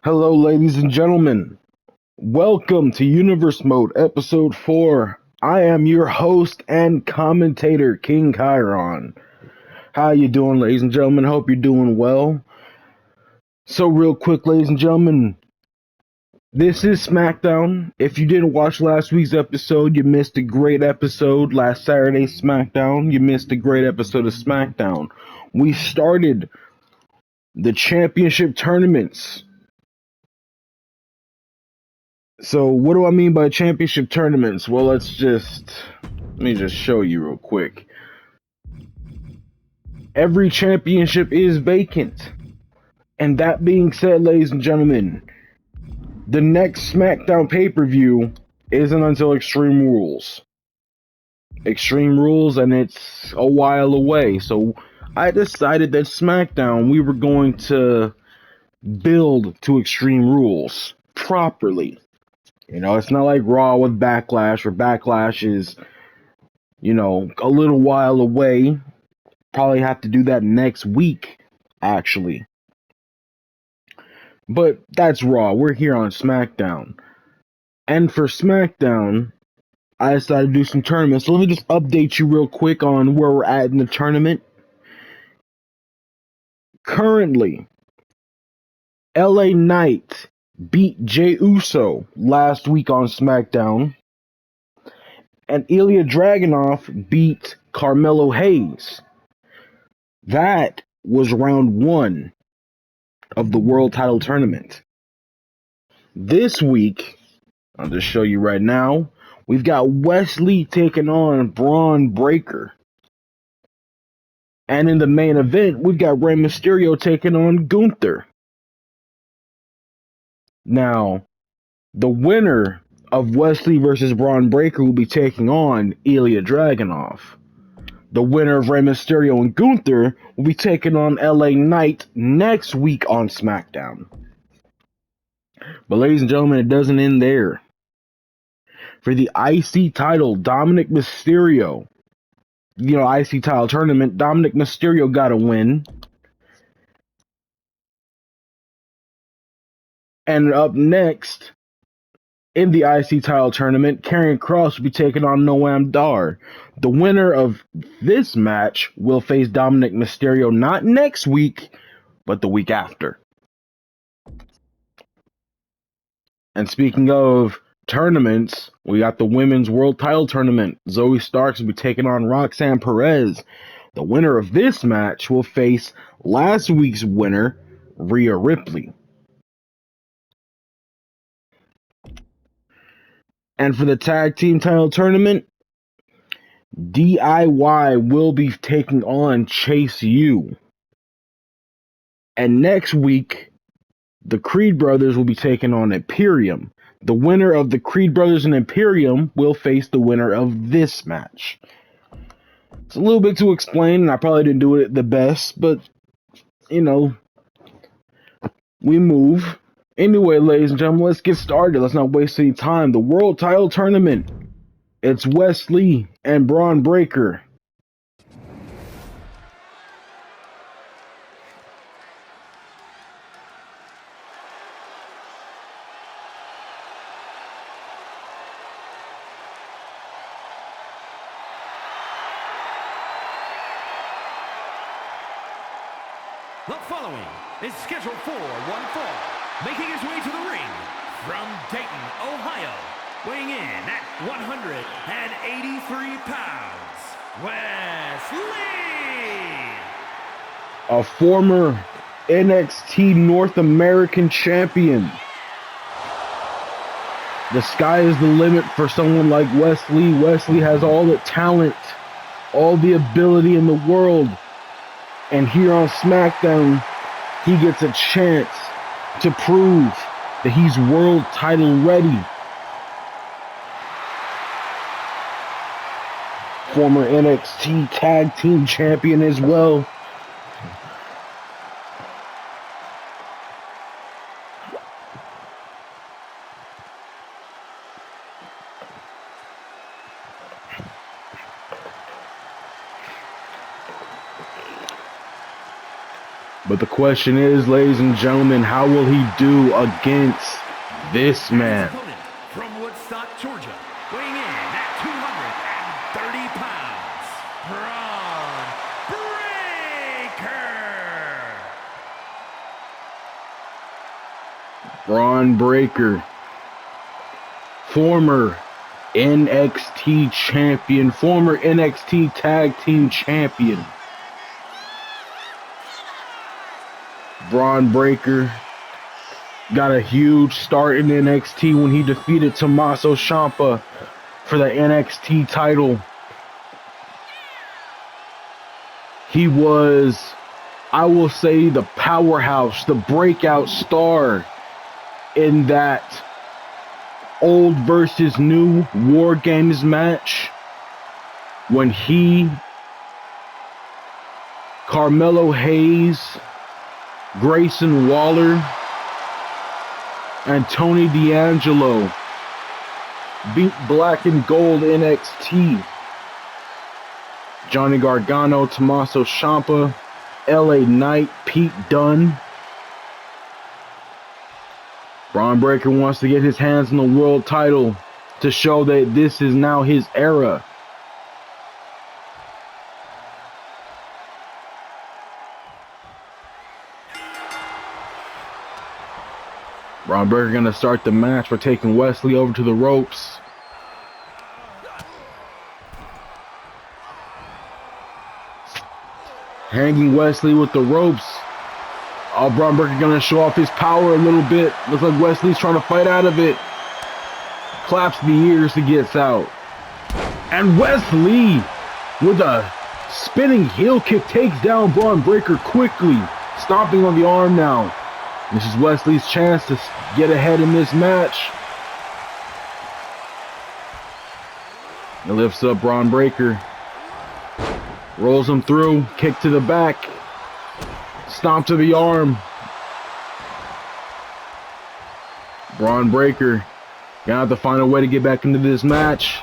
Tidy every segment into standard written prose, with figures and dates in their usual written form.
Hello, ladies and gentlemen. Welcome to Universe Mode, Episode 4. I am your host and commentator, King Chiron. How you doing, ladies and gentlemen? Hope you're doing well. So, real quick, ladies and gentlemen, this is SmackDown. If you didn't watch last week's episode, you missed a great episode. Last Saturday's SmackDown, you missed a great episode of SmackDown. We started the championship tournaments. So what do I mean by championship tournaments? Well, let me just show you real quick. Every championship is vacant. And that being said, ladies and gentlemen, the next SmackDown pay-per-view isn't until Extreme Rules. Extreme Rules, and it's a while away. So I decided that SmackDown, we were going to build to Extreme Rules properly. You know, it's not like Raw with Backlash, where Backlash is, a little while away. Probably have to do that next week, actually. But that's Raw. We're here on SmackDown. And for SmackDown, I decided to do some tournaments. So let me just update you real quick on where we're at in the tournament. Currently, LA Knight beat Jey Uso last week on SmackDown. And Ilya Dragunov beat Carmelo Hayes. That was round 1 of the World Title Tournament. This week, I'll just show you right now, we've got Wesley taking on Braun Breaker. And in the main event, we've got Rey Mysterio taking on Gunther. Now, the winner of Wesley versus Braun Breaker will be taking on Ilya Dragunov. The winner of Rey Mysterio and Gunther will be taking on LA Knight next week on SmackDown. But ladies and gentlemen, it doesn't end there. For the IC title, Dominic Mysterio, IC title tournament, Dominic Mysterio got a win. And up next, in the IC title tournament, Karrion Kross will be taking on Noam Dar. The winner of this match will face Dominic Mysterio not next week, but the week after. And speaking of tournaments, we got the Women's World Title Tournament. Zoe Starks will be taking on Roxanne Perez. The winner of this match will face last week's winner, Rhea Ripley. And for the Tag Team Title Tournament, DIY will be taking on Chase U. And next week, the Creed Brothers will be taking on Imperium. The winner of the Creed Brothers and Imperium will face the winner of this match. It's a little bit to explain, and I probably didn't do it the best, but, we move. Anyway, ladies and gentlemen, let's get started. Let's not waste any time. The World Title Tournament. It's Wesley and Braun Breaker. The following is scheduled for one fall, making his way to the ring from Dayton, Ohio, weighing in at 183 pounds, Wesley! A former NXT North American champion. The sky is the limit for someone like Wesley. Wesley has all the talent, all the ability in the world. And here on SmackDown, he gets a chance to prove that he's world title ready. Former NXT Tag Team Champion as well. But the question is, ladies and gentlemen, how will he do against this man? From Woodstock, Georgia, weighing in at 230 pounds, Braun Braun Breaker. Breaker, former NXT champion, former NXT tag team champion. Braun Breaker got a huge start in NXT when he defeated Tommaso Ciampa for the NXT title. He was, I will say, the powerhouse, the breakout star in that old versus new War Games match when he, Carmelo Hayes, Grayson Waller, and Tony D'Angelo beat Black and Gold NXT. Johnny Gargano, Tommaso Ciampa, LA Knight, Pete Dunne. Braun Breaker wants to get his hands on the world title to show that this is now his era. Braun Breaker going to start the match by taking Wesley over to the ropes. Hanging Wesley with the ropes. Oh, Braun Breaker going to show off his power a little bit. Looks like Wesley's trying to fight out of it. Claps the ears, he gets out. And Wesley, with a spinning heel kick, takes down Braun Breaker quickly. Stomping on the arm now. This is Wesley's chance to get ahead in this match. He lifts up Braun Breaker. Rolls him through. Kick to the back. Stomp to the arm. Braun Breaker gonna have to find a way to get back into this match.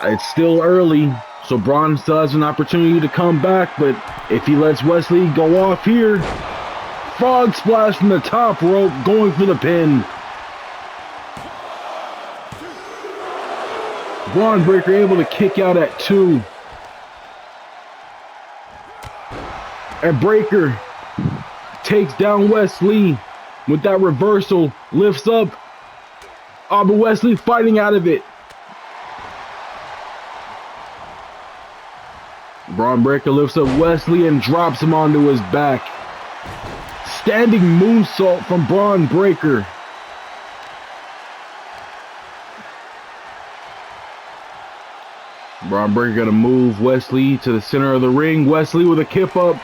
It's still early, so Braun still has an opportunity to come back, but if he lets Wesley go off here, frog splash from the top rope, going for the pin. Braun Breaker able to kick out at 2. And Breaker takes down Wesley with that reversal, lifts up. Oh, but Wesley fighting out of it. Braun Breaker lifts up Wesley and drops him onto his back. Standing moonsault from Braun Breaker. Braun Breaker gonna move Wesley to the center of the ring. Wesley with a kip up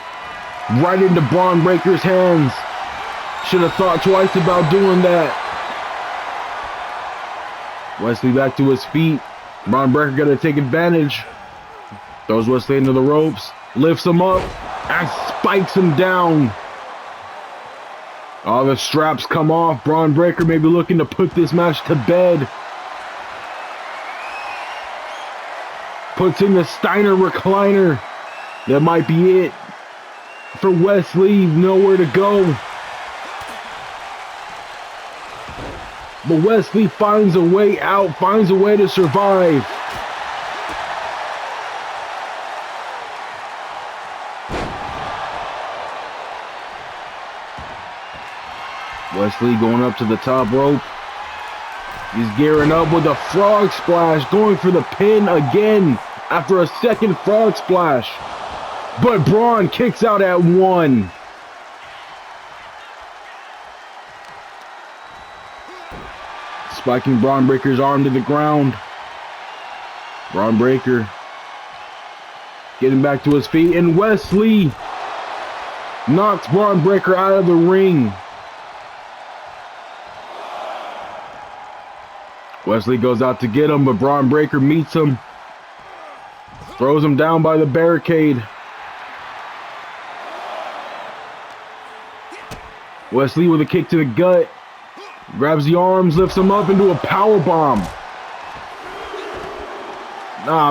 right into Braun Breaker's hands. Should have thought twice about doing that. Wesley back to his feet. Braun Breaker gonna take advantage. Throws Wesley into the ropes. Lifts him up and spikes him down. All the straps come off. Braun Breaker may be looking to put this match to bed. Puts in the Steiner recliner. That might be it for Wesley. Nowhere to go. But Wesley finds a way out, finds a way to survive. Wesley going up to the top rope. He's gearing up with a frog splash, going for the pin again after a second frog splash. But Braun kicks out at 1. Spiking Braun Breaker's arm to the ground. Braun Breaker getting back to his feet, and Wesley knocks Braun Breaker out of the ring. Wesley goes out to get him, but Braun Breaker meets him. Throws him down by the barricade. Wesley with a kick to the gut. Grabs the arms, lifts him up into a powerbomb.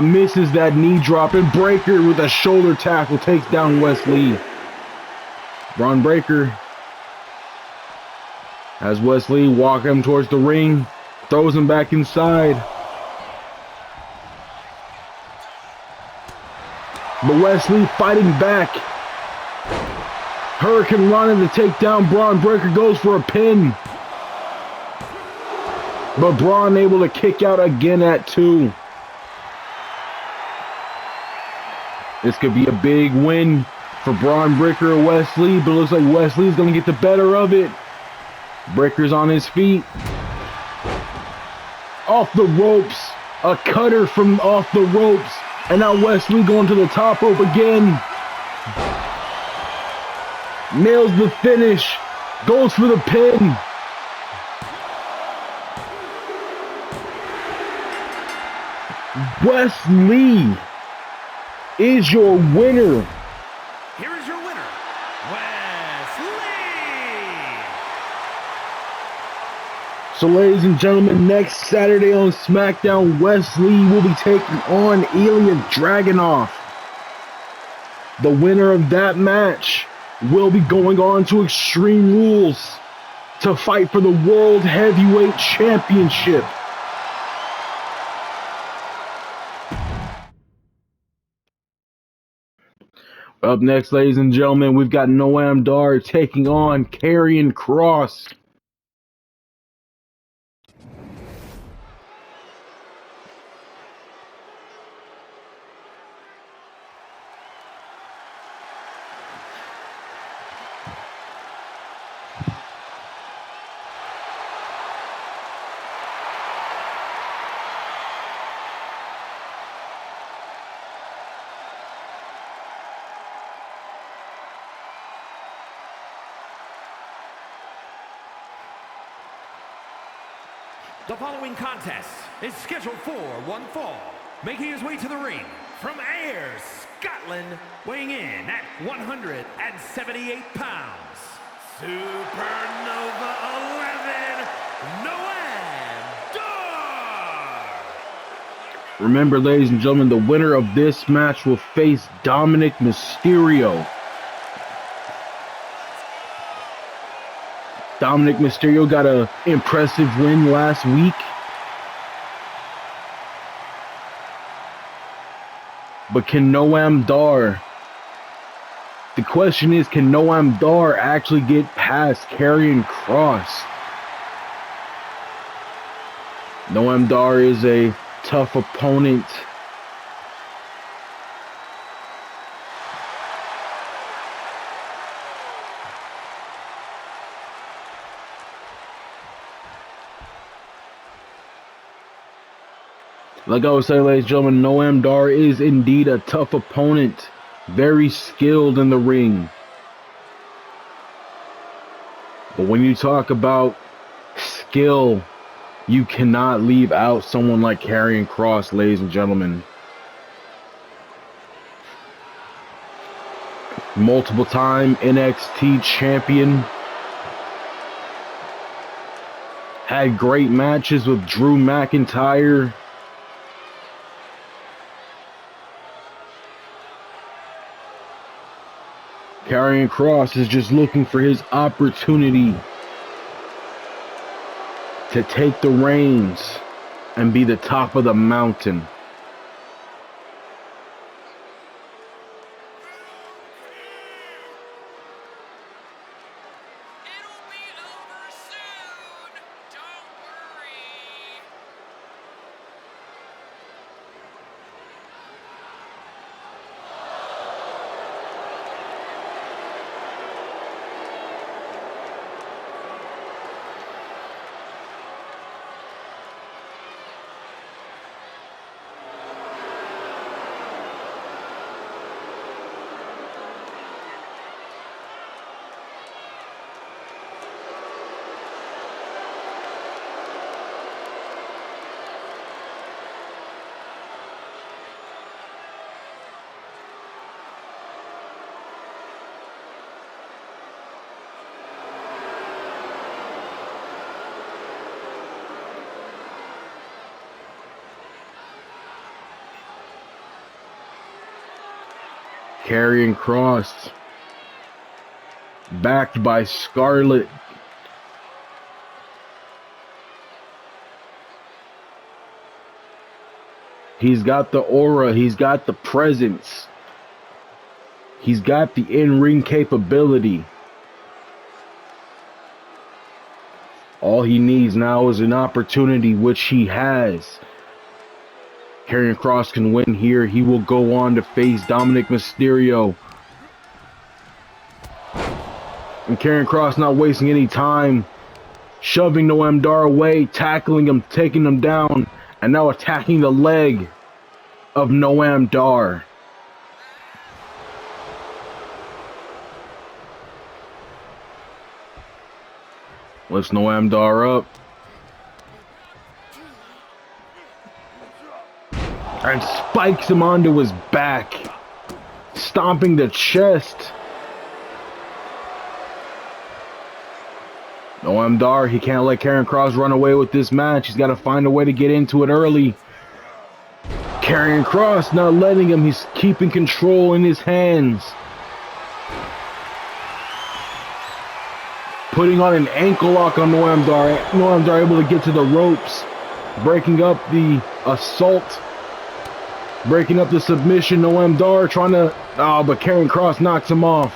Misses that knee drop, and Breaker with a shoulder tackle takes down Wesley. Braun Breaker has Wesley walk him towards the ring, throws him back inside. But Wesley fighting back. Hurricane Rana to take down Braun Breaker, goes for a pin. But Braun able to kick out again at 2. This could be a big win for Braun Breaker or Wesley, but it looks like Wesley's going to get the better of it. Breaker's on his feet. Off the ropes. A cutter from off the ropes. And now Wesley going to the top rope again. Nails the finish. Goes for the pin. Wesley is your winner. Here is your winner, Wesley. So, ladies and gentlemen, next Saturday on SmackDown, Wesley will be taking on Ilya Dragunov. The winner of that match will be going on to Extreme Rules to fight for the World Heavyweight Championship. Up next, ladies and gentlemen, we've got Noam Dar taking on Karrion Kross. The following contest is scheduled for one fall. Making his way to the ring from Ayr, Scotland, weighing in at 178 pounds, Supernova 11, Noam Dar. Remember, ladies and gentlemen, the winner of this match will face Dominic Mysterio. Dominic Mysterio got an impressive win last week. But can Noam Dar... The question is, can Noam Dar actually get past Karrion Kross? Noam Dar is a tough opponent. Like I was saying, ladies and gentlemen, Noam Dar is indeed a tough opponent. Very skilled in the ring. But when you talk about skill, you cannot leave out someone like Karrion Kross, ladies and gentlemen. Multiple time NXT champion. Had great matches with Drew McIntyre. Karrion Kross is just looking for his opportunity to take the reins and be the top of the mountain. It'll be over soon. Don't worry. Karrion Kross backed by Scarlett. He's got the aura, he's got the presence, he's got the in-ring capability. All he needs now is an opportunity, which he has. Karrion Kross can win here. He will go on to face Dominic Mysterio. And Karrion Kross not wasting any time, shoving Noam Dar away, tackling him, taking him down, and now attacking the leg of Noam Dar. Lifts Noam Dar up. And spikes him onto his back, stomping the chest. Noam Dar, he can't let Karrion Kross run away with this match. He's got to find a way to get into it early. Karrion Kross not letting him. He's keeping control in his hands. Putting on an ankle lock on Noam Dar. Noam Dar able to get to the ropes, breaking up the assault, breaking up the submission. Noam Dar trying to... Oh, but Karrion Kross knocks him off.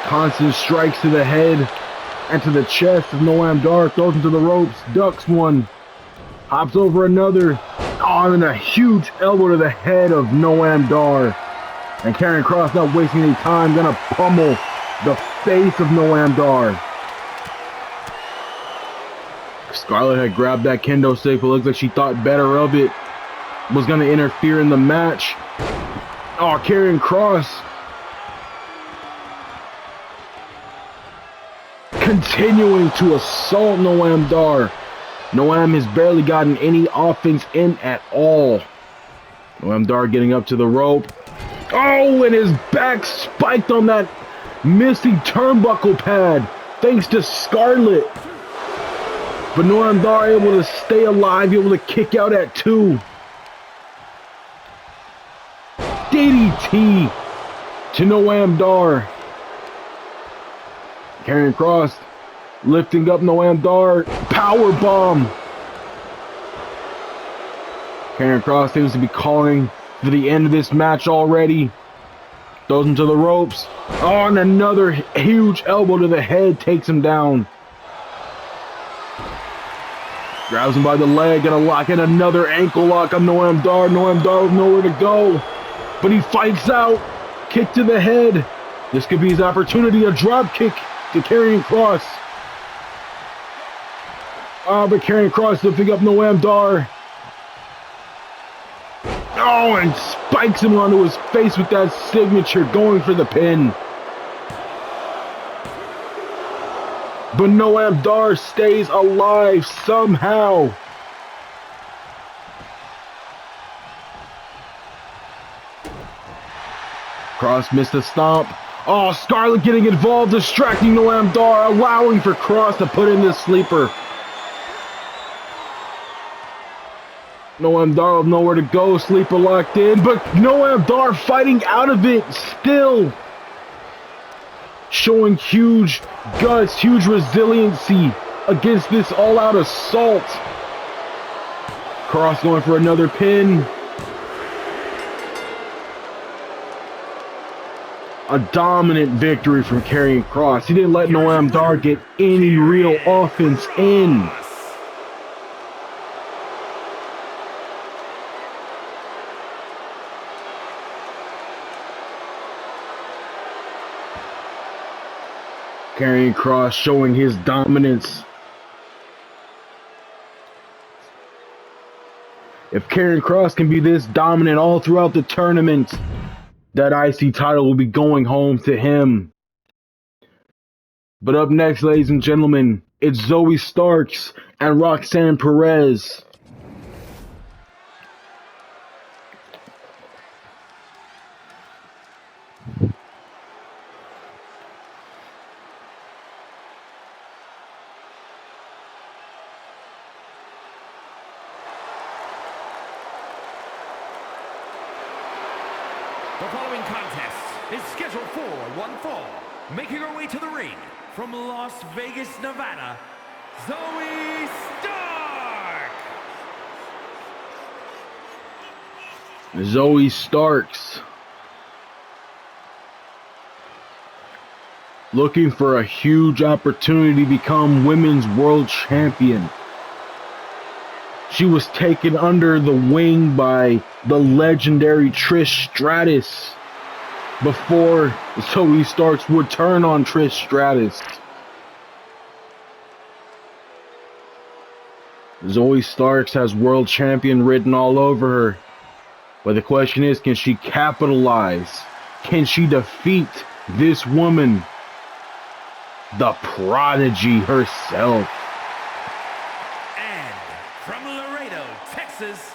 Constant strikes to the head and to the chest of Noam Dar. Throws him to the ropes, ducks one, hops over another. Oh, and a huge elbow to the head of Noam Dar. And Karrion Kross not wasting any time, gonna pummel the face of Noam Dar. Scarlett had grabbed that kendo stick, but looks like she thought better of it. Was gonna interfere in the match. Oh, Karrion Kross continuing to assault Noam Dar. Noam has barely gotten any offense in at all. Noam Dar getting up to the rope. Oh, and his back spiked on that missing turnbuckle pad, thanks to Scarlett. But Noam Dar able to stay alive, able to kick out at 2. DDT to Noam Dar. Karrion Kross lifting up Noam Dar. Power bomb. Karrion Kross seems to be calling for the end of this match already. Throws him to the ropes. Oh, and another huge elbow to the head takes him down. Grabs him by the leg, gonna lock in another ankle lock on Noam Dar. Noam Dar with nowhere to go, but he fights out. Kick to the head. This could be his opportunity. A drop kick to Karrion Kross. Oh, but Karrion Kross lifting up Noam Dar. Oh, and spikes him onto his face with that signature, going for the pin. But Noam Dar stays alive somehow. Kross missed a stomp. Oh, Scarlett getting involved, distracting Noam Dar, allowing for Kross to put in the sleeper. Noam Dar with nowhere to go, sleeper locked in, but Noam Dar fighting out of it still. Showing huge guts, huge resiliency against this all-out assault. Kross going for another pin. A dominant victory from Karrion Kross. He didn't let Noam Dar get any real offense in. Karrion Kross showing his dominance. If Karrion Kross can be this dominant all throughout the tournament, that IC title will be going home to him. But up next, ladies and gentlemen, it's Zoe Starks and Roxanne Perez. The following contest is one fall, making her way to the ring from Las Vegas, Nevada, Zoe Stark! Zoe Starks. Looking for a huge opportunity to become Women's World Champion. She was taken under the wing by the legendary Trish Stratus before Zoe Starks would turn on Trish Stratus. Zoe Starks has world champion written all over her. But the question is, can she capitalize? Can she defeat this woman? The prodigy herself. And from Laredo, Texas,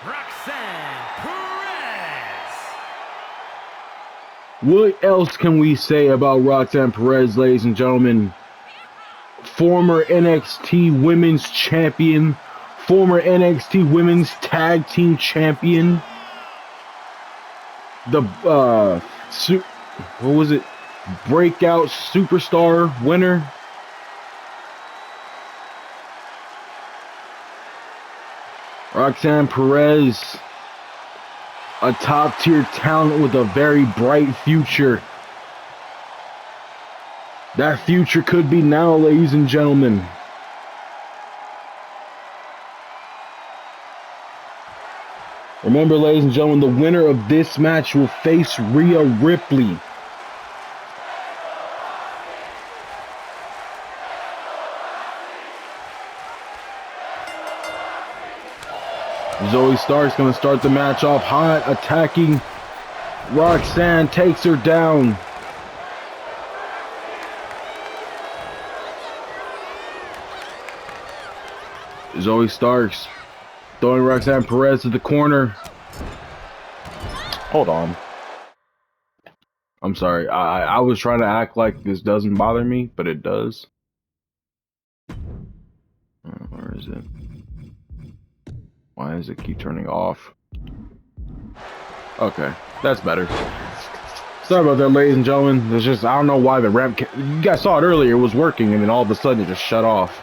Roxanne Perez. What else can we say about Roxanne Perez, ladies and gentlemen? Former NXT Women's Champion, former NXT Women's Tag Team Champion, the what was it? Breakout Superstar winner. Roxanne Perez, a top-tier talent with a very bright future. That future could be now, ladies and gentlemen. Remember, ladies and gentlemen, the winner of this match will face Rhea Ripley. Zoe Stark's going to start the match off hot, attacking Roxanne, takes her down. Zoe Starks throwing Roxanne Perez to the corner. Hold on. I'm sorry. I was trying to act like this doesn't bother me, but it does. Where is it? Why does it keep turning off? Okay, that's better. Sorry about that, ladies and gentlemen. There's just, I don't know why the ramp... You guys saw it earlier, it was working, and then all of a sudden it just shut off.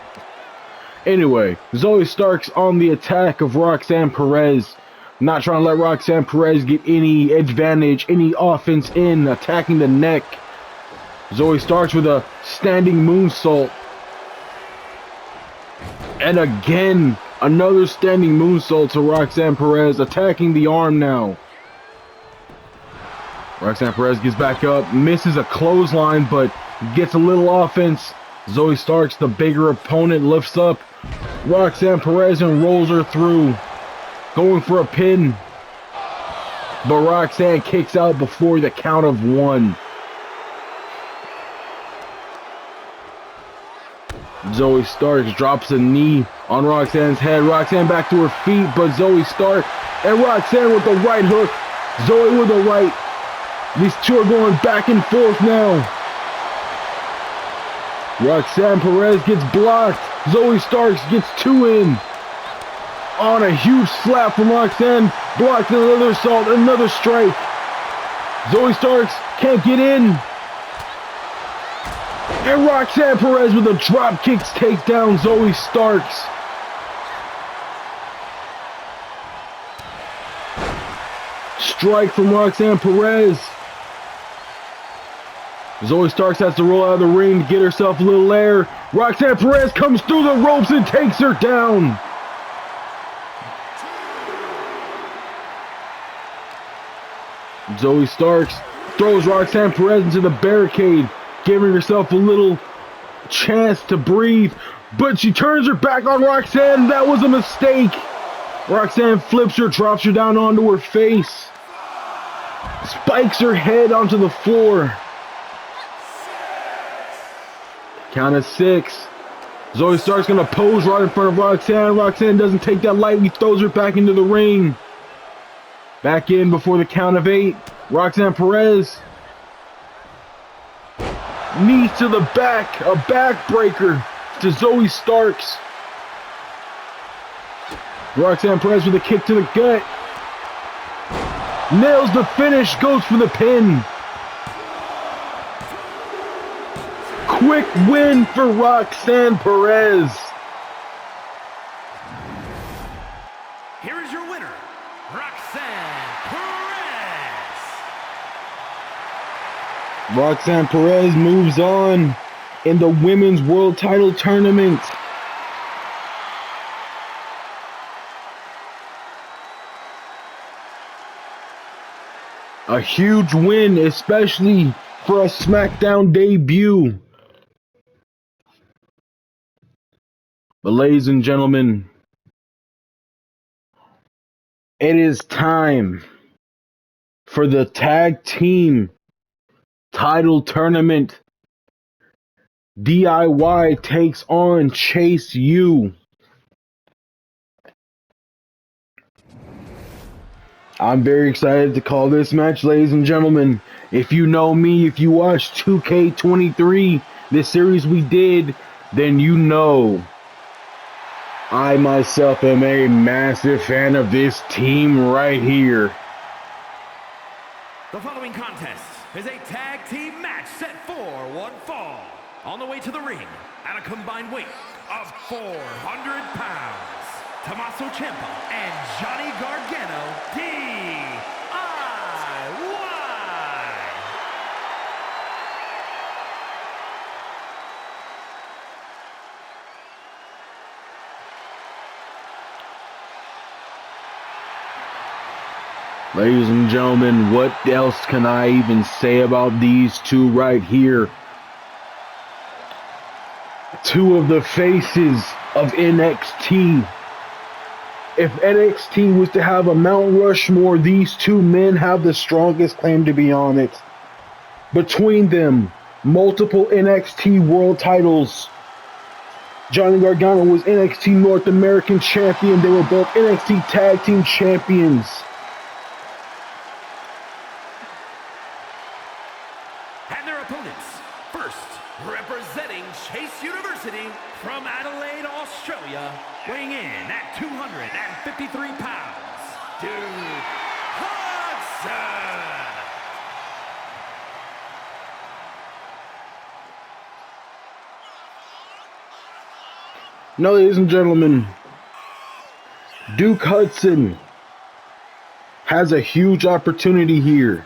Anyway, Zoe Stark's on the attack of Roxanne Perez. Not trying to let Roxanne Perez get any advantage, any offense in, attacking the neck. Zoe Starks with a standing moonsault. And again, another standing moonsault to Roxanne Perez, attacking the arm now. Roxanne Perez gets back up, misses a clothesline, but gets a little offense. Zoe Starks, the bigger opponent, lifts up Roxanne Perez and rolls her through, going for a pin. But Roxanne kicks out before the count of one. Zoe Starks drops a knee on Roxanne's head. Roxanne back to her feet, but Zoe Stark and Roxanne with the right hook. Zoe with the right. These two are going back and forth now. Roxanne Perez gets blocked. Zoe Starks gets two in. On a huge slap from Roxanne. Blocked another assault, another strike. Zoe Starks can't get in. And Roxanne Perez with a drop kicks takes down Zoe Starks. Strike from Roxanne Perez. Zoe Starks has to roll out of the ring to get herself a little air. Roxanne Perez comes through the ropes and takes her down. Zoe Starks throws Roxanne Perez into the barricade, giving herself a little chance to breathe, but she turns her back on Roxanne. That was a mistake. Roxanne flips her, drops her down onto her face, spikes her head onto the floor. Count of 6. Zoe Stark's gonna pose right in front of Roxanne. Roxanne doesn't take that lightly, throws her back into the ring. Back in before the count of 8. Roxanne Perez. Knee to the back, a backbreaker to Zoe Starks. Roxanne Perez with a kick to the gut. Nails the finish, goes for the pin. quick win for Roxanne Perez. Here is your winner, Roxanne Perez. Roxanne Perez moves on in the Women's World Title Tournament. A huge win, especially for a SmackDown debut. But ladies and gentlemen, it is time for the tag team title tournament. DIY takes on Chase U. I'm very excited to call this match, ladies and gentlemen. If you know me, if you watched 2K23, this series we did, then you know I myself am a massive fan of this team right here. The following contest is a tag team match set for one fall. On the way to the ring, at a combined weight of 400 pounds, Tommaso Ciampa and Johnny Gargano, DIY. Ladies and gentlemen, what else can I even say about these two right here? Two of the faces of NXT. If NXT was to have a Mount Rushmore, these two men have the strongest claim to be on it. Between them, multiple NXT world titles. Johnny Gargano was NXT North American champion. They were both NXT Tag Team champions. And their opponents, first, representing Chase University from Adelaide, Australia, weighing in at 253 pounds, Duke Hudson. Now, ladies and gentlemen, Duke Hudson has a huge opportunity here.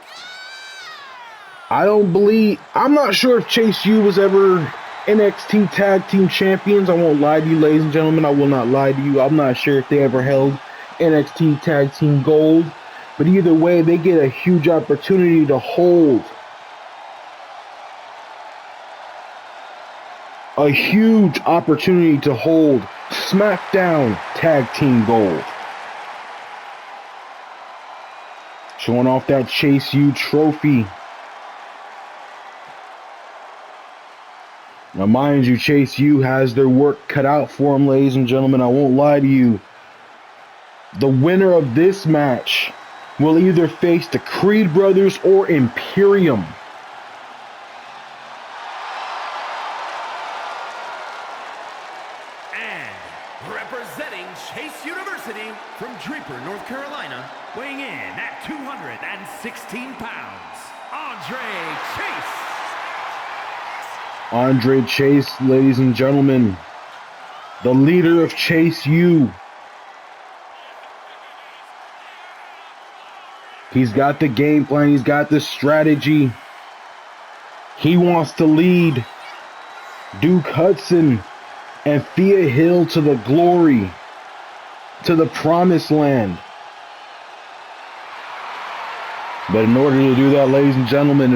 I'm not sure if Chase U was ever NXT Tag Team Champions. I won't lie to you, ladies and gentlemen. I will not lie to you. I'm not sure if they ever held NXT Tag Team Gold. But either way, they get a huge opportunity to hold SmackDown Tag Team Gold. Showing off that Chase U trophy. Now, mind you, Chase U has their work cut out for them, ladies and gentlemen. I won't lie to you. The winner of this match will either face the Creed Brothers or Imperium. And representing Chase University from Draper, North Carolina, weighing in at 216 pounds, Andre Chase. Andre Chase, ladies and gentlemen, the leader of Chase U. He's got the game plan, he's got the strategy. He wants to lead Duke Hudson and Thea Hill to the glory, to the promised land. But in order to do that, ladies and gentlemen,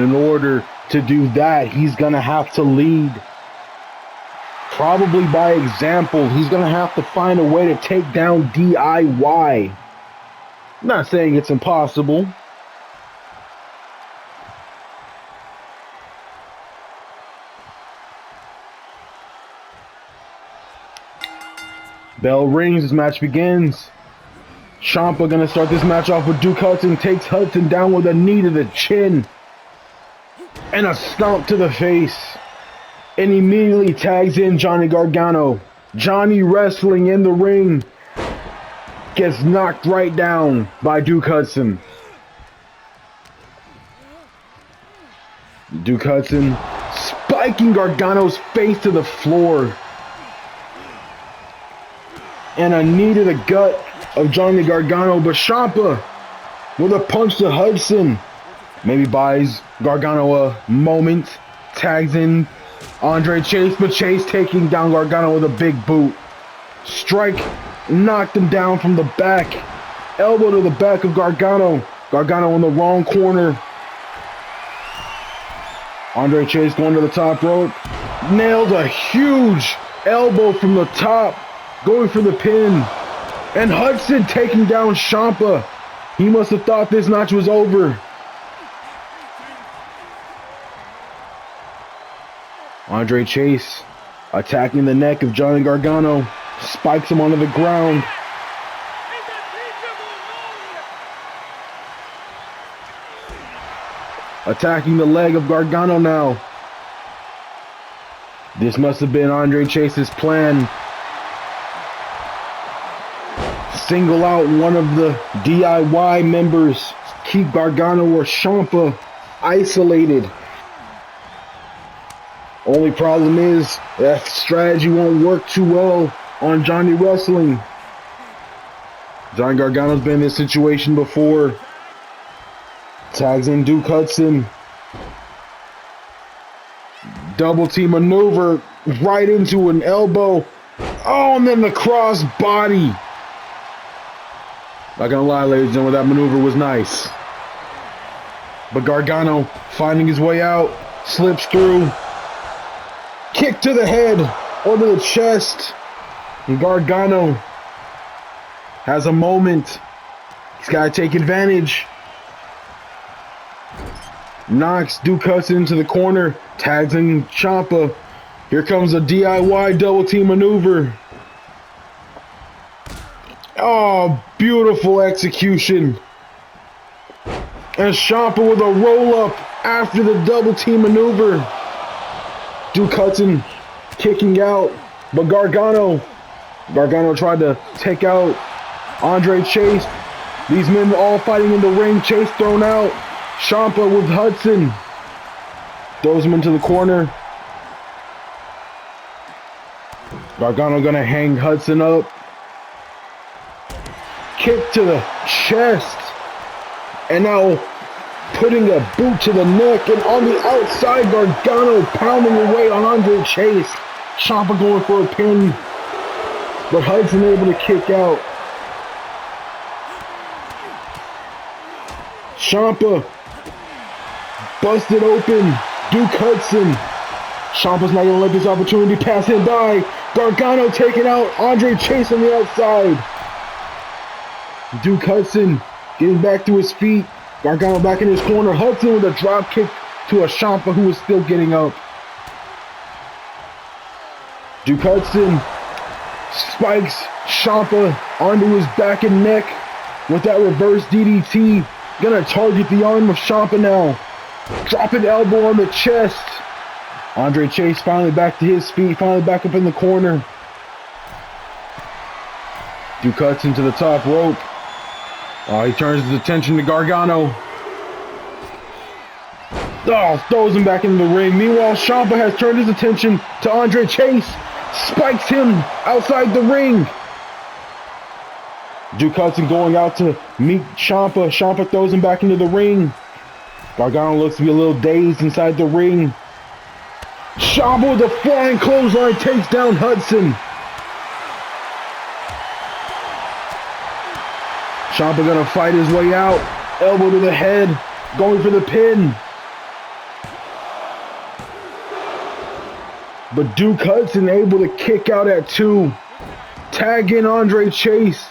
he's going to have to lead. Probably by example. He's going to have to find a way to take down DIY. I'm not saying it's impossible. Bell rings, this match begins. Ciampa gonna start this match off with Duke Hudson, takes Hudson down with a knee to the chin and a stomp to the face, and immediately tags in Johnny Gargano. Johnny wrestling in the ring, gets knocked right down by Duke Hudson. Duke Hudson spiking Gargano's face to the floor. And a knee to the gut of Johnny Gargano, but Ciampa with a punch to Hudson. Maybe buys Gargano a moment, tags in Andre Chase, but Chase taking down Gargano with a big boot. Strike knocked him down from the back. Elbow to the back of Gargano. Gargano in the wrong corner. Andre Chase going to the top rope. Nailed a huge elbow from the top. Going for the pin. And Hudson taking down Ciampa. He must have thought this match was over. Andre Chase attacking the neck of Johnny Gargano. Spikes him onto the ground. Attacking the leg of Gargano now. This must have been Andre Chase's plan. Single out one of the DIY members. Keep Gargano or Ciampa isolated. Only problem is that strategy won't work too well on Johnny Wrestling. Johnny Gargano's been in this situation before. Tags in Duke Hudson. Double team maneuver right into an elbow. Oh, and then the cross body. Not gonna lie, ladies and gentlemen, that maneuver was nice. But Gargano finding his way out, slips through. Kick to the head or to the chest. And Gargano has a moment. He's got to take advantage. Knocks Duke Hudson into the corner. Tags in Ciampa. Here comes a DIY double team maneuver. Oh, beautiful execution. And Ciampa with a roll up after the double team maneuver. Duke Hudson kicking out, but Gargano tried to take out Andre Chase. These men all fighting in the ring. Chase thrown out. Ciampa with Hudson. Throws him into the corner. Gargano gonna hang Hudson up. Kick to the chest. And now putting a boot to the neck, and on the outside, Gargano pounding away on Andre Chase. Ciampa going for a pin, but Hudson able to kick out. Ciampa busted open. Duke Hudson. Ciampa's not gonna let this opportunity pass him by. Gargano taking out Andre Chase on the outside. Duke Hudson getting back to his feet. Gargano back in his corner. Hudson with a drop kick to a Ciampa who is still getting up. Duke Hudson spikes Ciampa onto his back and neck with that reverse DDT. Gonna target the arm of Ciampa now. Dropping elbow on the chest. Andre Chase finally back to his feet. Finally back up in the corner. Duke Hudson to the top rope. He turns his attention to Gargano. Throws him back into the ring. Meanwhile, Ciampa has turned his attention to Andre Chase. Spikes him outside the ring. Duke Hudson going out to meet Ciampa. Ciampa throws him back into the ring. Gargano looks to be a little dazed inside the ring. Ciampa with a flying clothesline takes down Hudson. Ciampa gonna fight his way out. Elbow to the head. Going for the pin. But Duke Hudson able to kick out at 2. Tag in Andre Chase.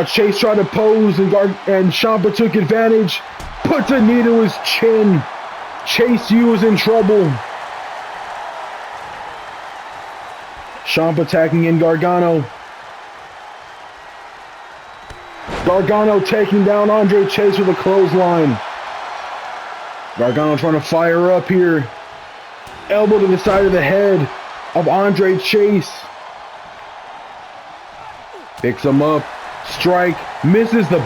Chase tried to pose and Ciampa took advantage. Puts a knee to his chin. Chase U is in trouble. Ciampa tagging in Gargano. Gargano taking down Andre Chase with a clothesline. Gargano trying to fire up here. Elbow to the side of the head of Andre Chase. Picks him up. Strike. Misses the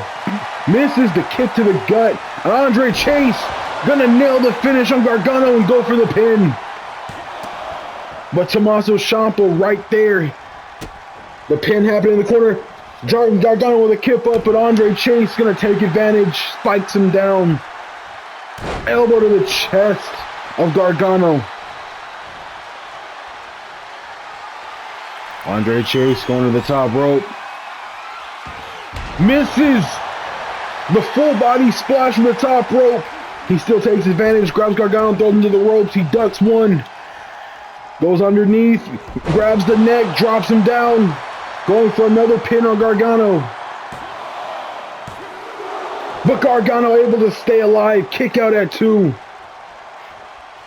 kick to the gut. And Andre Chase Gonna nail the finish on Gargano and go for the pin. But Tommaso Ciampa right there. The pin happened in the corner. Gargano with a kip up, but Andre Chase gonna take advantage. Spikes him down. Elbow to the chest of Gargano. Andre Chase going to the top rope. Misses the full body splash from the top rope. He still takes advantage, grabs Gargano, throws him to the ropes. He ducks one. Goes underneath, grabs the neck, drops him down. Going for another pin on Gargano. But Gargano able to stay alive. Kick out at 2.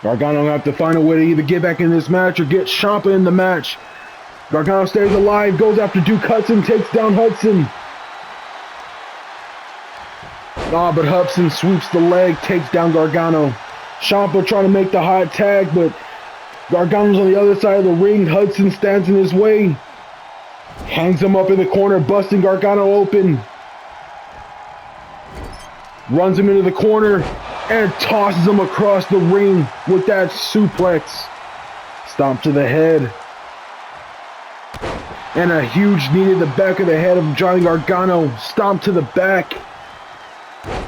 Gargano will have to find a way to either get back in this match or get Ciampa in the match. Gargano stays alive, goes after Duke Hudson, takes down Hudson. But Hudson sweeps the leg, takes down Gargano. Ciampa trying to make the hot tag, but Gargano's on the other side of the ring. Hudson stands in his way. Hangs him up in the corner, busting Gargano open. Runs him into the corner and tosses him across the ring with that suplex. Stomp to the head. And a huge knee to the back of the head of Johnny Gargano. Stomp to the back.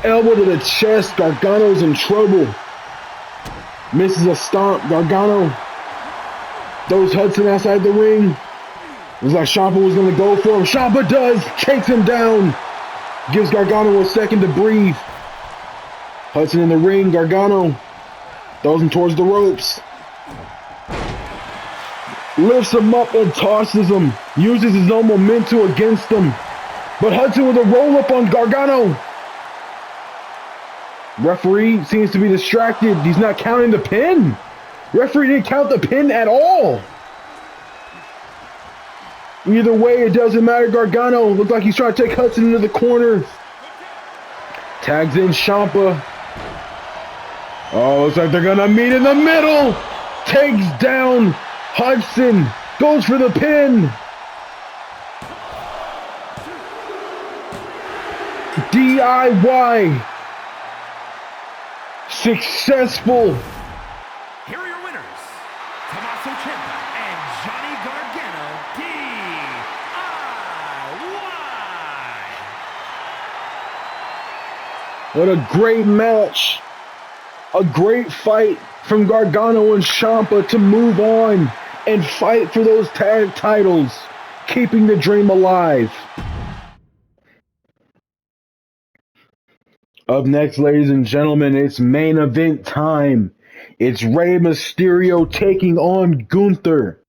Elbow to the chest. Gargano's in trouble. Misses a stomp. Gargano throws Hudson outside the ring. It was like Ciampa was going to go for him. Ciampa does. Takes him down. Gives Gargano a second to breathe. Hudson in the ring. Gargano throws him towards the ropes. Lifts him up and tosses him. Uses his own momentum against him. But Hudson with a roll-up on Gargano. Referee seems to be distracted. He's not counting the pin. Referee didn't count the pin at all. Either way, it doesn't matter. Gargano looks like he's trying to take Hudson into the corner. Tags in Ciampa. Oh, looks like they're gonna meet in the middle. Takes down Hudson. Goes for the pin. DIY. Successful. Here are your winners, Tommaso Ciampa and Johnny Gargano, DIY. What a great match. A great fight from Gargano and Ciampa to move on and fight for those tag titles, keeping the dream alive. Up next, ladies and gentlemen, it's main event time. It's Rey Mysterio taking on Gunther.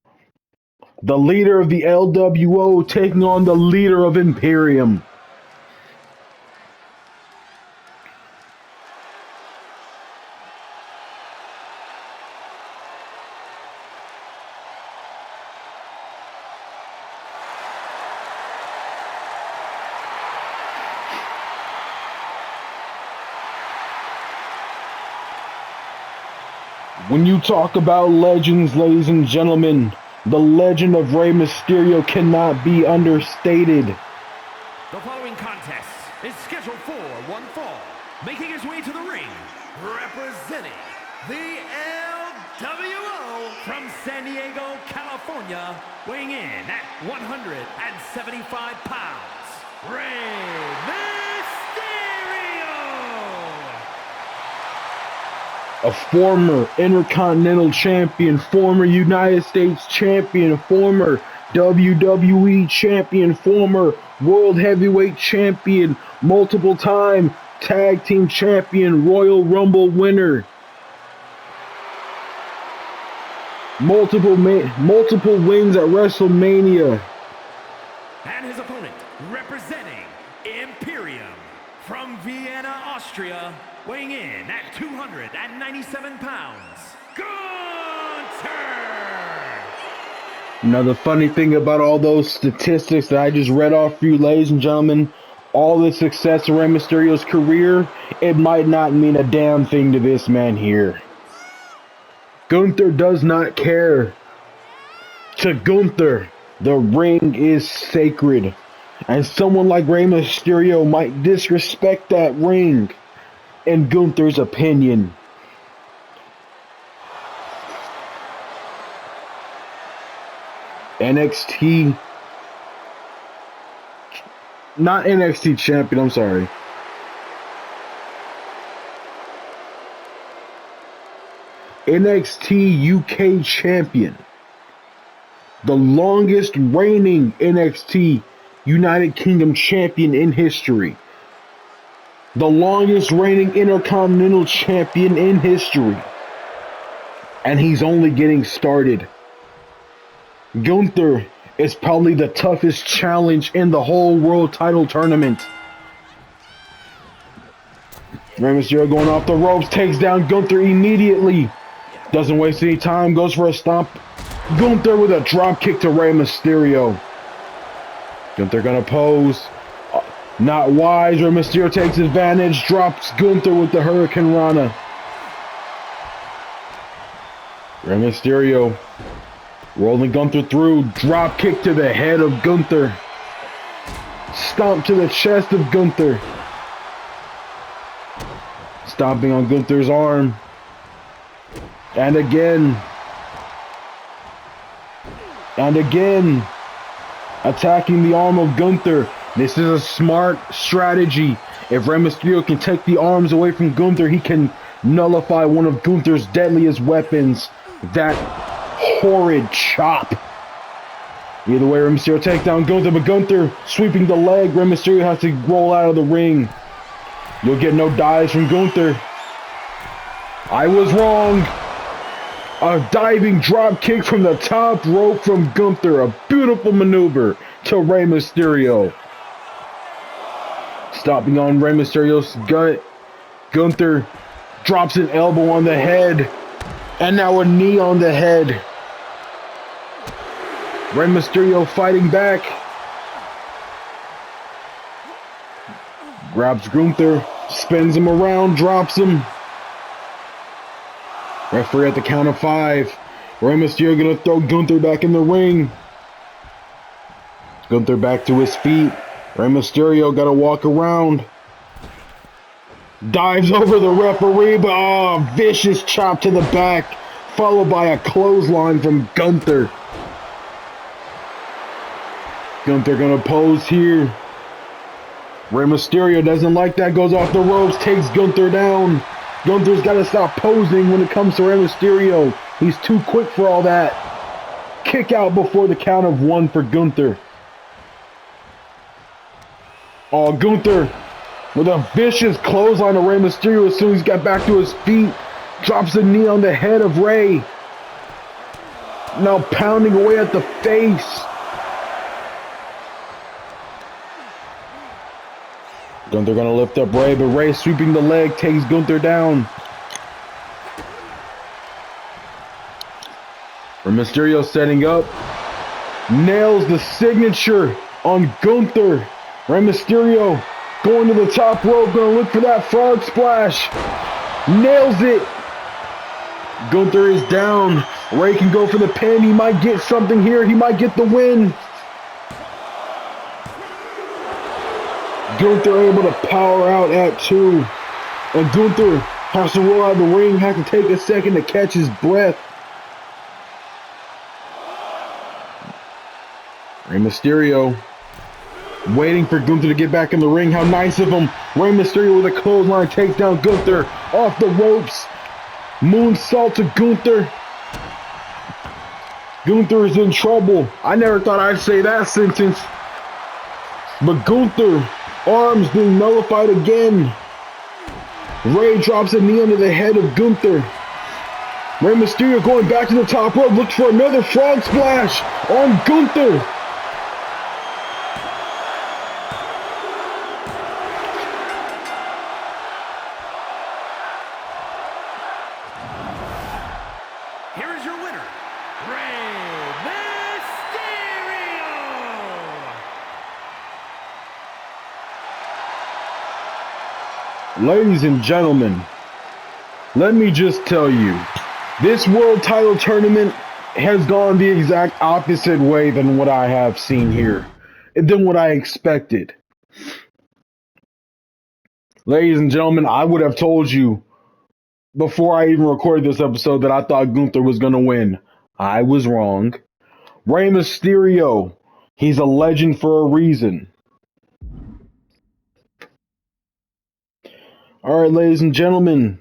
The leader of the LWO taking on the leader of Imperium. When you talk about legends, ladies and gentlemen, the legend of Rey Mysterio cannot be understated. The following contest is scheduled for one fall. Making his way to the ring, representing the LWO from San Diego, California, weighing in at 175 pounds, Rey A former Intercontinental Champion, former United States Champion, former WWE Champion, former World Heavyweight Champion, multiple-time Tag Team Champion, Royal Rumble winner, multiple wins at WrestleMania. And his opponent, representing Imperium from Vienna, Austria, weighing in at 297 pounds, Gunther! Now, the funny thing about all those statistics that I just read off for you, ladies and gentlemen, all the success of Rey Mysterio's career, it might not mean a damn thing to this man here. Gunther does not care. To Gunther, the ring is sacred. And someone like Rey Mysterio might disrespect that ring. in Gunther's opinion. NXT, not NXT champion, I'm sorry. NXT UK champion. The longest reigning NXT United Kingdom champion in history. The longest reigning Intercontinental champion in history. And he's only getting started. Gunther is probably the toughest challenge in the whole world title tournament. Rey Mysterio going off the ropes, takes down Gunther immediately. Doesn't waste any time, goes for a stomp. Gunther with a drop kick to Rey Mysterio. Gunther gonna pose. Not wise, Rey Mysterio takes advantage, drops Gunther with the Hurricane Rana. Rey Mysterio rolling Gunther through, drop kick to the head of Gunther. Stomp to the chest of Gunther. Stomping on Gunther's arm. And again. And again. Attacking the arm of Gunther. This is a smart strategy. If Rey Mysterio can take the arms away from Gunther, he can nullify one of Gunther's deadliest weapons. That horrid chop. Either way, Rey Mysterio takes down Gunther, but Gunther sweeping the leg. Rey Mysterio has to roll out of the ring. You'll get no dives from Gunther. I was wrong. A diving drop kick from the top rope from Gunther. A beautiful maneuver to Rey Mysterio. Stopping on Rey Mysterio's gut. Gunther drops an elbow on the head. And now a knee on the head. Rey Mysterio fighting back. Grabs Gunther. Spins him around. Drops him. Referee at the count of 5. Rey Mysterio gonna throw Gunther back in the ring. Gunther back to his feet. Rey Mysterio gotta walk around. Dives over the referee, but vicious chop to the back, followed by a clothesline from Gunther. Gunther gonna pose here. Rey Mysterio doesn't like that, goes off the ropes, takes Gunther down. Gunther's got to stop posing when it comes to Rey Mysterio. He's too quick for all that. Kick out before the count of 1 for Gunther. Oh, Gunther with a vicious clothesline to Rey Mysterio as soon as he got back to his feet. Drops a knee on the head of Rey. Now pounding away at the face. Gunther gonna lift up Rey, but Rey sweeping the leg takes Gunther down. Rey Mysterio setting up. Nails the signature on Gunther. Rey Mysterio going to the top rope, gonna look for that frog splash. Nails it. Gunther is down. Rey can go for the pin. He might get something here. He might get the win. Gunther able to power out at 2. And Gunther has to roll out of the ring, has to take a second to catch his breath. Rey Mysterio waiting for Gunther to get back in the ring. How nice of him. Rey Mysterio with a clothesline takes down Gunther off the ropes. Moonsault to Gunther. Gunther is in trouble. I never thought I'd say that sentence. But Gunther, arms being nullified again. Rey drops a knee under the head of Gunther. Rey Mysterio going back to the top rope, looks for another frog splash on Gunther. Here is your winner, Rey Mysterio! Ladies and gentlemen, let me just tell you, this world title tournament has gone the exact opposite way than what I have seen here, than what I expected. Ladies and gentlemen, I would have told you before I even recorded this episode that I thought Gunther was going to win. I was wrong. Rey Mysterio, he's a legend for a reason. Alright, ladies and gentlemen,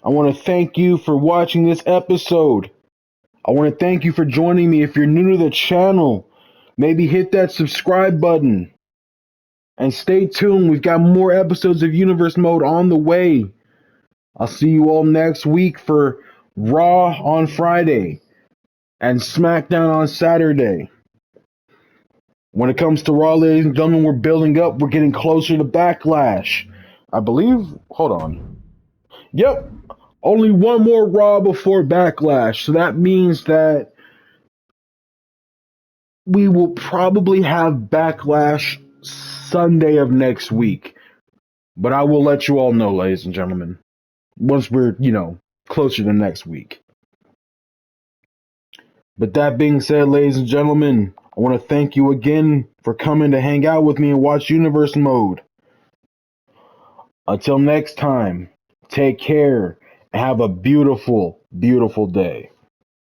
I want to thank you for watching this episode. I want to thank you for joining me. If you're new to the channel, maybe hit that subscribe button. And stay tuned, we've got more episodes of Universe Mode on the way. I'll see you all next week for Raw on Friday and SmackDown on Saturday. When it comes to Raw, ladies and gentlemen, we're building up. We're getting closer to Backlash. I believe, hold on. Yep, only one more Raw before Backlash. So that means that we will probably have Backlash Sunday of next week. But I will let you all know, ladies and gentlemen, once we're, closer to next week. But that being said, ladies and gentlemen, I want to thank you again for coming to hang out with me and watch Universe Mode. Until next time, take care and have a beautiful, beautiful day.